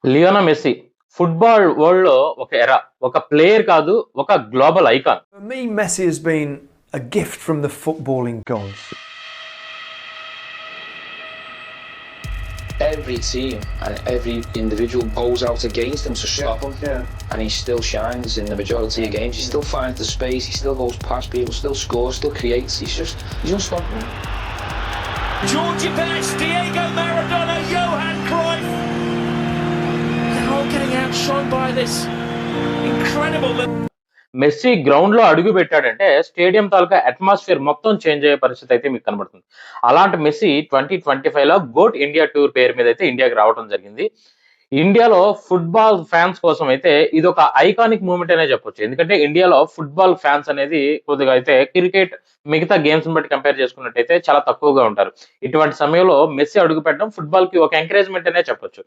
Leona messy football వరల్డ్‌లో ఒక ఎరా. ఒక ప్లేయర్ కాదు, ఒక global icon. For me, Messi has been a gift from the footballing gods. Every team and every individual pulls out against him to stop him, and he still shines in the majority of games. He still finds the space, he still goes past people, still scores, still creates. He's unstoppable. George Best, Diego Maradona, Johan Cruyff. They're all getting outshone by this incredible. Messi గ్రౌండ్‌లో అడుగు పెట్టాడంటే stadium తాలూకా atmosphere మొత్తం change అయ్యే పరిస్థితి అయితే మీకు కనబడుతుంది. అలాంటి మెస్సీ 2025లో గోట్ ఇండియా టూర్ పేరు మీద అయితే ఇండియాకి రావడం జరిగింది. ఇండియాలో ఫుట్బాల్ ఫ్యాన్స్ కోసం అయితే ఇదొక ఐకానిక్ మూవ్‌మెంట్ అనే చెప్పొచ్చు. ఎందుకంటే ఇండియాలో ఫుట్బాల్ ఫ్యాన్స్ అనేది కొద్దిగా అయితే క్రికెట్ మిగతా గేమ్స్‌ని బట్టి కంపేర్ చేసుకున్నట్టయితే చాలా తక్కువగా ఉంటారు. ఇటువంటి సమయంలో మెస్సీ అడుగుపెట్టడం ఫుట్బాల్‌కి ఒక ఎంకరేజ్‌మెంట్ అనే చెప్పొచ్చు.